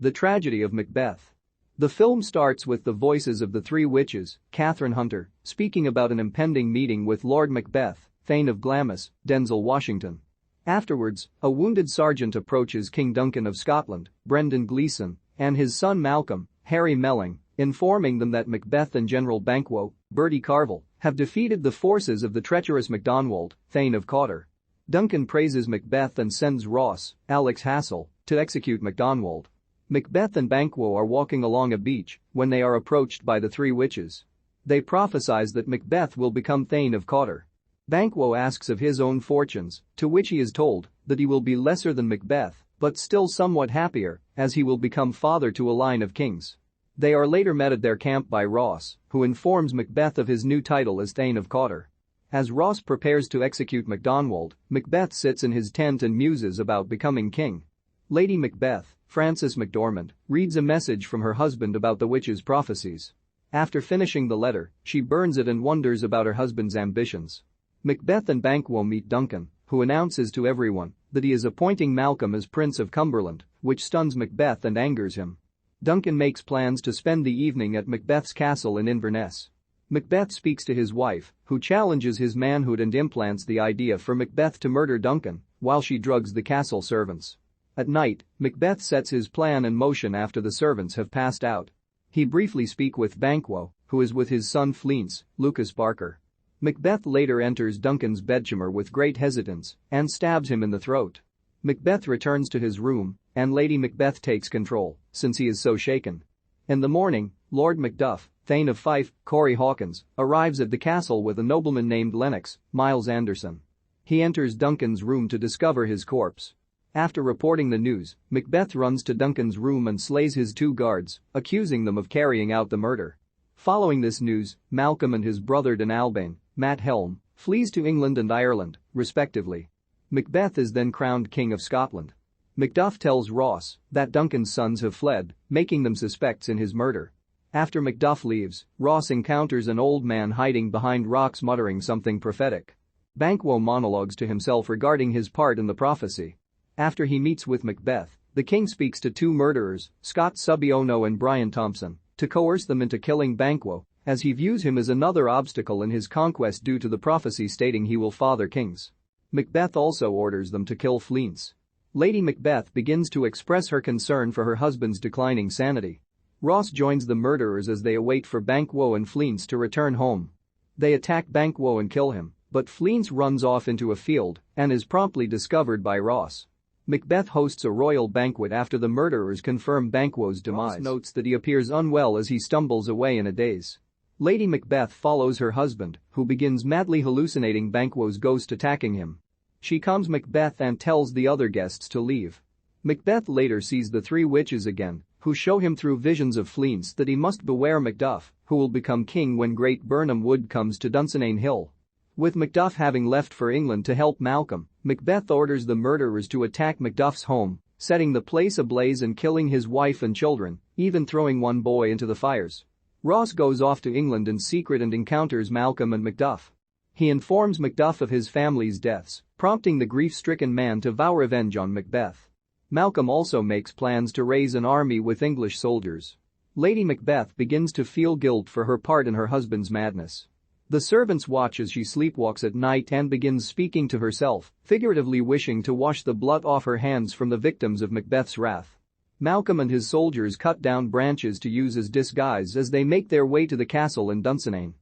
The Tragedy of Macbeth. The film starts with the voices of the three witches, Catherine Hunter, speaking about an impending meeting with Lord Macbeth, Thane of Glamis, Denzel Washington. Afterwards, a wounded sergeant approaches King Duncan of Scotland, Brendan Gleeson, and his son Malcolm, Harry Melling, informing them that Macbeth and General Banquo, Bertie Carvel, have defeated the forces of the treacherous MacDonald, Thane of Cawdor. Duncan praises Macbeth and sends Ross, Alex Hassell, to execute MacDonald. Macbeth and Banquo are walking along a beach when they are approached by the three witches. They prophesize that Macbeth will become Thane of Cawdor. Banquo asks of his own fortunes, to which he is told that he will be lesser than Macbeth, but still somewhat happier, as he will become father to a line of kings. They are later met at their camp by Ross, who informs Macbeth of his new title as Thane of Cawdor. As Ross prepares to execute MacDonald, Macbeth sits in his tent and muses about becoming king. Lady Macbeth, Frances McDormand, reads a message from her husband about the witch's prophecies. After finishing the letter, she burns it and wonders about her husband's ambitions. Macbeth and Banquo meet Duncan, who announces to everyone that he is appointing Malcolm as Prince of Cumberland, which stuns Macbeth and angers him. Duncan makes plans to spend the evening at Macbeth's castle in Inverness. Macbeth speaks to his wife, who challenges his manhood and implants the idea for Macbeth to murder Duncan, while she drugs the castle servants. At night, Macbeth sets his plan in motion after the servants have passed out. He briefly speaks with Banquo, who is with his son Fleance, Lucas Barker. Macbeth later enters Duncan's bedchamber with great hesitance and stabs him in the throat. Macbeth returns to his room, and Lady Macbeth takes control, since he is so shaken. In the morning, Lord Macduff, Thane of Fife, Corey Hawkins, arrives at the castle with a nobleman named Lennox, Miles Anderson. He enters Duncan's room to discover his corpse. After reporting the news, Macbeth runs to Duncan's room and slays his two guards, accusing them of carrying out the murder. Following this news, Malcolm and his brother Dunalbane, Matt Helm, flees to England and Ireland, respectively. Macbeth is then crowned King of Scotland. Macduff tells Ross that Duncan's sons have fled, making them suspects in his murder. After Macduff leaves, Ross encounters an old man hiding behind rocks muttering something prophetic. Banquo monologues to himself regarding his part in the prophecy. After he meets with Macbeth, the king speaks to two murderers, Scott Subiono and Brian Thompson, to coerce them into killing Banquo, as he views him as another obstacle in his conquest due to the prophecy stating he will father kings. Macbeth also orders them to kill Fleance. Lady Macbeth begins to express her concern for her husband's declining sanity. Ross joins the murderers as they await for Banquo and Fleance to return home. They attack Banquo and kill him, but Fleance runs off into a field and is promptly discovered by Ross. Macbeth hosts a royal banquet after the murderers confirm Banquo's demise. Ross notes that he appears unwell as he stumbles away in a daze. Lady Macbeth follows her husband, who begins madly hallucinating Banquo's ghost attacking him. She calms Macbeth and tells the other guests to leave. Macbeth later sees the three witches again, who show him through visions of Fleance that he must beware Macduff, who will become king when Great Burnham Wood comes to Dunsinane Hill. With Macduff having left for England to help Malcolm, Macbeth orders the murderers to attack Macduff's home, setting the place ablaze and killing his wife and children, even throwing one boy into the fires. Ross goes off to England in secret and encounters Malcolm and Macduff. He informs Macduff of his family's deaths, prompting the grief-stricken man to vow revenge on Macbeth. Malcolm also makes plans to raise an army with English soldiers. Lady Macbeth begins to feel guilt for her part in her husband's madness. The servants watch as she sleepwalks at night and begins speaking to herself, figuratively wishing to wash the blood off her hands from the victims of Macbeth's wrath. Malcolm and his soldiers cut down branches to use as disguise as they make their way to the castle in Dunsinane.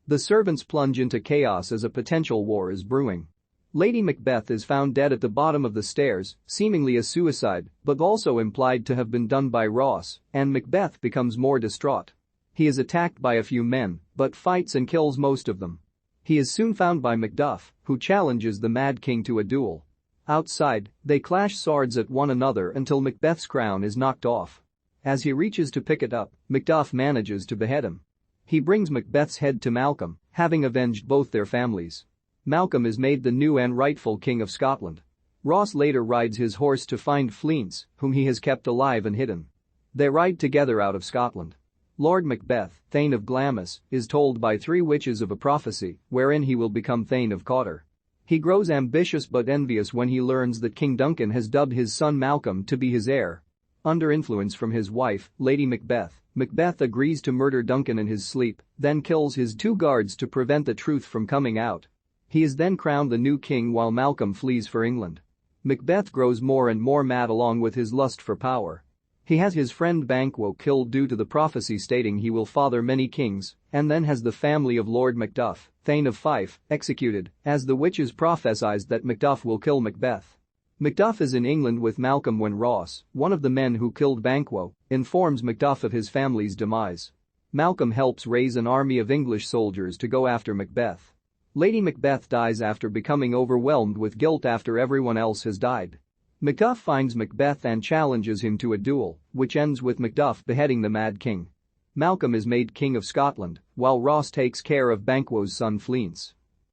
The servants plunge into chaos as a potential war is brewing. Lady Macbeth is found dead at the bottom of the stairs, seemingly a suicide, but also implied to have been done by Ross, and Macbeth becomes more distraught. He is attacked by a few men, but fights and kills most of them. He is soon found by Macduff, who challenges the Mad King to a duel. Outside, they clash swords at one another until Macbeth's crown is knocked off. As he reaches to pick it up, Macduff manages to behead him. He brings Macbeth's head to Malcolm, having avenged both their families. Malcolm is made the new and rightful King of Scotland. Ross later rides his horse to find Fleance, whom he has kept alive and hidden. They ride together out of Scotland. Lord Macbeth, Thane of Glamis, is told by three witches of a prophecy wherein he will become Thane of Cawdor. He grows ambitious but envious when he learns that King Duncan has dubbed his son Malcolm to be his heir. Under influence from his wife, Lady Macbeth, Macbeth agrees to murder Duncan in his sleep, then kills his 2 guards to prevent the truth from coming out. He is then crowned the new king while Malcolm flees for England. Macbeth grows more and more mad along with his lust for power. He has his friend Banquo killed due to the prophecy stating he will father many kings, and then has the family of Lord Macduff, Thane of Fife, executed, as the witches prophesied that Macduff will kill Macbeth. Macduff is in England with Malcolm when Ross, one of the men who killed Banquo, informs Macduff of his family's demise. Malcolm helps raise an army of English soldiers to go after Macbeth. Lady Macbeth dies after becoming overwhelmed with guilt after everyone else has died. Macduff finds Macbeth and challenges him to a duel, which ends with Macduff beheading the Mad King. Malcolm is made King of Scotland, while Ross takes care of Banquo's son Fleance.